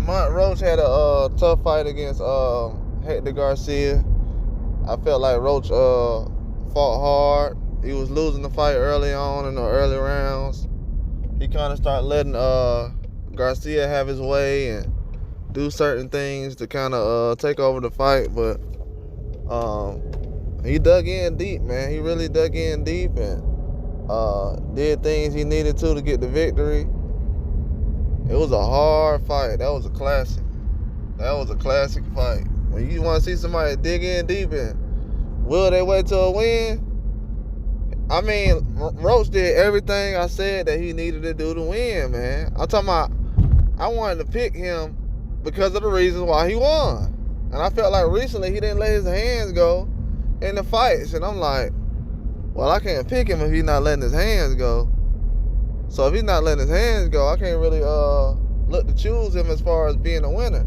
Lamont Roach had a tough fight against Hector Garcia. I felt like Roach fought hard. He was losing the fight early on in the early rounds. He kind of started letting Garcia have his way and do certain things to kind of take over the fight, but he dug in deep, man. He really dug in deep and did things he needed to get the victory. It was a hard fight. That was a classic. That was a classic fight. When you want to see somebody dig in deep and will their way to a win, I mean, Roach did everything I said that he needed to do to win, man. I'm talking about, I wanted to pick him because of the reasons why he won. And I felt like recently he didn't let his hands go in the fights. And I'm like, well, I can't pick him if he's not letting his hands go. So if he's not letting his hands go, I can't really look to choose him as far as being a winner.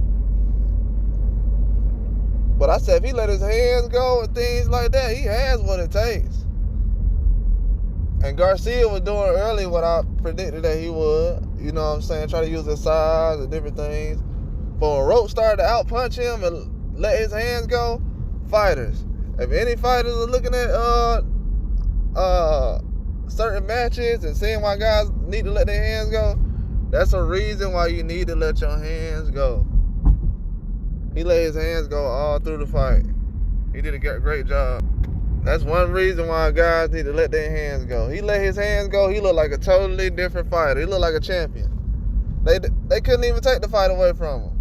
But I said if he let his hands go and things like that, he has what it takes. And Garcia was doing early what I predicted that he would. You know what I'm saying? Try to use his size and different things. But when Roach started to outpunch him and let his hands go, fighters. If any fighters are looking at certain matches and seeing why guys need to let their hands go, that's a reason why you need to let your hands go. He let his hands go all through the fight. He did a great job. That's one reason why guys need to let their hands go. He let his hands go. He looked like a totally different fighter. He looked like a champion. They couldn't even take the fight away from him.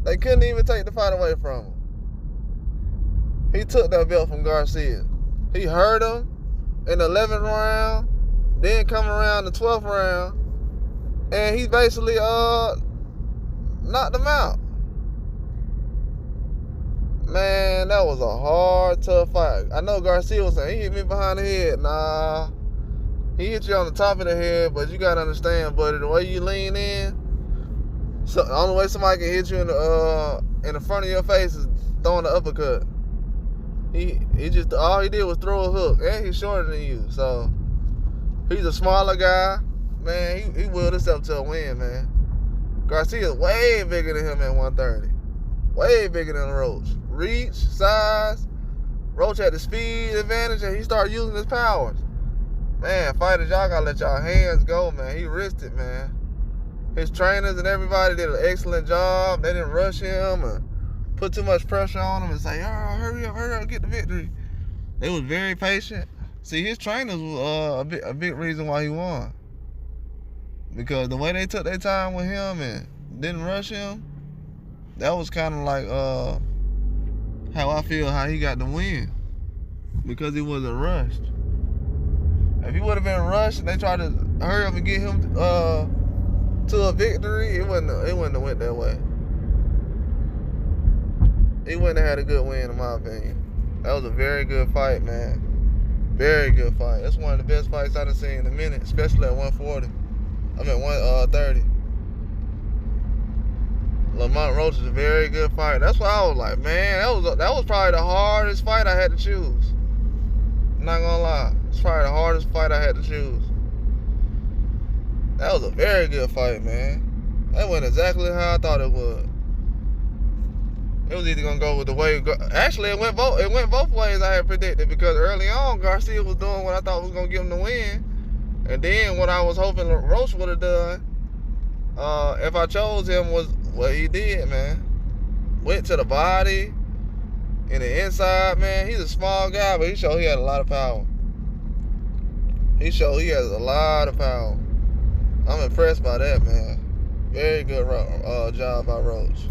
They couldn't even take the fight away from him. He took that belt from Garcia. He hurt him in the 11th round, then come around the 12th round, and he basically knocked him out. Man, that was a hard, tough fight. I know Garcia was saying, he hit me behind the head. Nah, he hit you on the top of the head, but you got to understand, buddy, the way you lean in, so the only way somebody can hit you in the front of your face is throwing the uppercut. He just, all he did was throw a hook, and he's shorter than you, so he's a smaller guy. Man, he willed himself to a win, man. Garcia's way bigger than him at 130. Way bigger than Roach. Reach, size. Roach had the speed advantage, and he started using his powers. Man, fighters, y'all gotta let y'all hands go, man. He risked it, man. His trainers and everybody did an excellent job. They didn't rush him and put too much pressure on him and say, oh, hurry up, get the victory. They was very patient. See, his trainers was a big reason why he won. Because the way they took their time with him and didn't rush him, that was kind of like how I feel how he got the win. Because he wasn't rushed. If he would have been rushed and they tried to hurry up and get him to a victory, it wouldn't have went that way. He wouldn't have had a good win, in my opinion. That was a very good fight, man. Very good fight. That's one of the best fights I've seen in a minute, especially at 140. I'm at 130. Lamont Roach is a very good fighter. That's why I was like, man, that was probably the hardest fight I had to choose. I'm not gonna lie. It's probably the hardest fight I had to choose. That was a very good fight, man. That went exactly how I thought it would. It was either gonna go with the way. Actually, it went both ways I had predicted, because early on Garcia was doing what I thought was gonna give him the win, and then what I was hoping Roach would have done, if I chose him, was what he did, man. Went to the body, in the inside, man. He's a small guy, but he showed he had a lot of power. He showed he has a lot of power. I'm impressed by that, man. Very good job by Roach.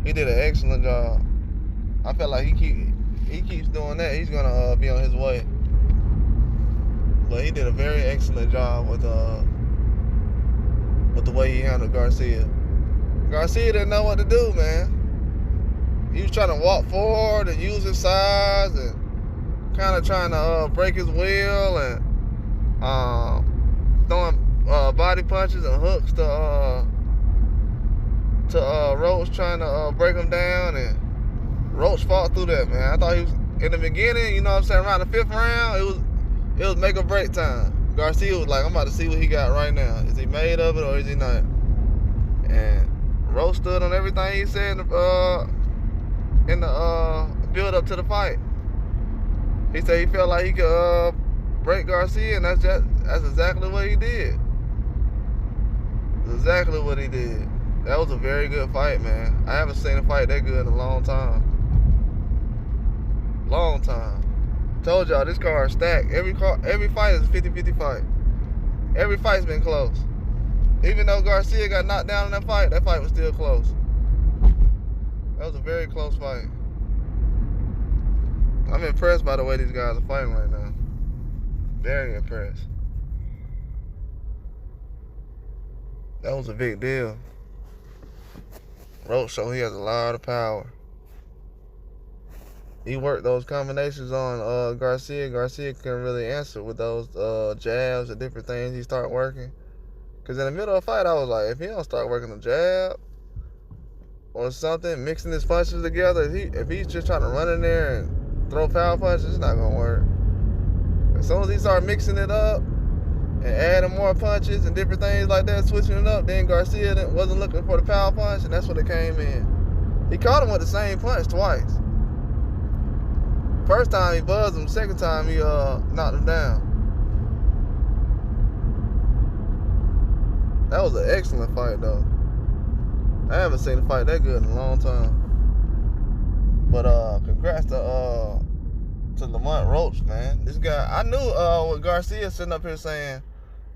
He did an excellent job. I feel like he keeps doing that, he's gonna be on his way. But he did a very excellent job with the way he handled Garcia. Garcia didn't know what to do, man. He was trying to walk forward and use his size and kind of trying to break his will and throwing body punches and hooks to Roach, trying to break him down, and Roach fought through that, man. I thought he was, in the beginning, you know what I'm saying, around the 5th round, it was make or break time. Garcia was like, I'm about to see what he got right now. Is he made of it or is he not? And Roach stood on everything he said in the build up to the fight. He said he felt like he could break Garcia, and that's exactly what he did. That's exactly what he did. That was a very good fight, man. I haven't seen a fight that good in a long time. Long time. Told y'all this card stacked. Every fight is a 50-50 fight. Every fight's been close. Even though Garcia got knocked down in that fight was still close. That was a very close fight. I'm impressed by the way these guys are fighting right now. Very impressed. That was a big deal. Roach showed he has a lot of power. He worked those combinations on Garcia. Garcia couldn't really answer with those jabs and different things he started working. Because in the middle of the fight, I was like, if he don't start working the jab or something, mixing his punches together, if he's just trying to run in there and throw power punches, it's not going to work. As soon as he started mixing it up and adding more punches and different things like that, switching it up, then Garcia wasn't looking for the power punch, and that's when it came in. He caught him with the same punch twice. First time he buzzed him, second time he knocked him down. That was an excellent fight, though. I haven't seen a fight that good in a long time. But congrats to Lamont Roach, man. This guy, I knew with Garcia sitting up here saying,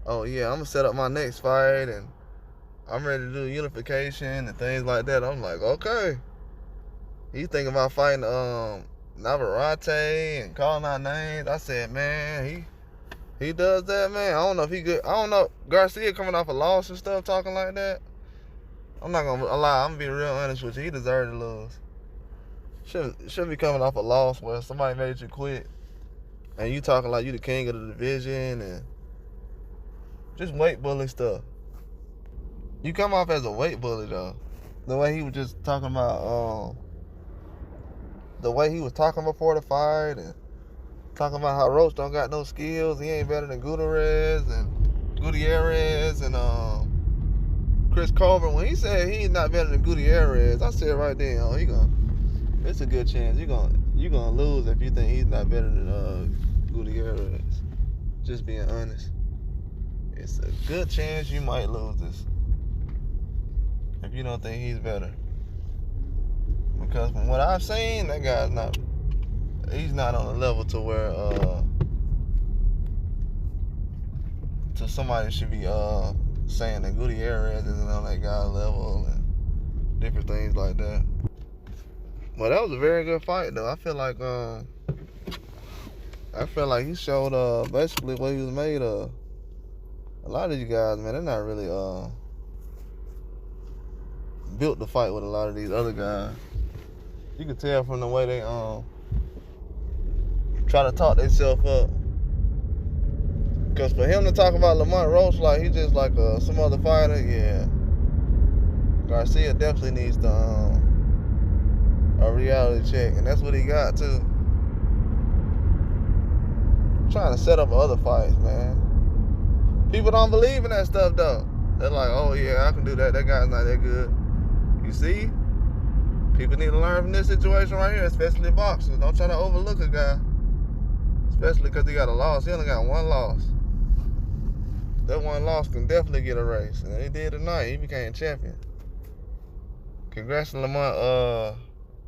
oh yeah, I'm gonna set up my next fight and I'm ready to do unification and things like that. I'm like, okay. He's thinking about fighting Navarrete and calling out names. I said, man, he does that, man. I don't know if he good. I don't know. Garcia coming off a loss and stuff, talking like that. I'm not gonna lie. I'm gonna be real honest with you. He deserved to lose. Shouldn't be coming off a loss where somebody made you quit and you talking like you the king of the division and just weight bully stuff. You come off as a weight bully though. The way he was just talking about the way he was talking before the fight and talking about how Roach don't got no skills. He ain't better than Gutierrez and Chris Colvin. When he said he's not better than Gutierrez, I said right there, it's a good chance you're gonna lose if you think he's not better than Gutierrez. Just being honest, it's a good chance you might lose this if you don't think he's better. Because from what I've seen, that guy's he's not on a level to where to somebody should be saying that Gutierrez isn't on that guy's level and different things like that. Well, that was a very good fight, though. I feel like he showed basically what he was made of. A lot of these guys, man, they're not really built to fight with a lot of these other guys. You can tell from the way they try to talk themselves up. Because for him to talk about Lamont Roach like he just like some other fighter, yeah. Garcia definitely needs to a reality check, and that's what he got too. Trying to set up other fights, man. People don't believe in that stuff though. They're like, oh yeah, I can do that. That guy's not that good. You see? People need to learn from this situation right here, especially boxers. Don't try to overlook a guy. Especially because he got a loss. He only got one loss. That one loss can definitely get erased. And he did tonight. He became champion. Congrats to Lamont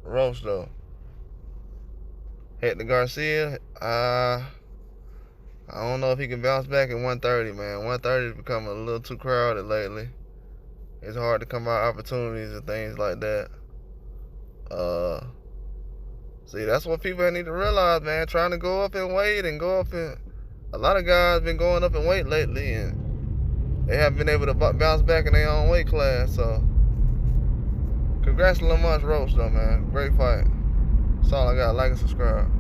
Roach, though. Hector Garcia, I don't know if he can bounce back at 130, man. 130 has become a little too crowded lately. It's hard to come by opportunities and things like that. See, that's what people need to realize, man. Trying to go up in weight and go up in... A lot of guys been going up in weight lately, and they haven't been able to bounce back in their own weight class, so... Congrats to Lamont Roach, though, man. Great fight. That's all I got. Like and subscribe.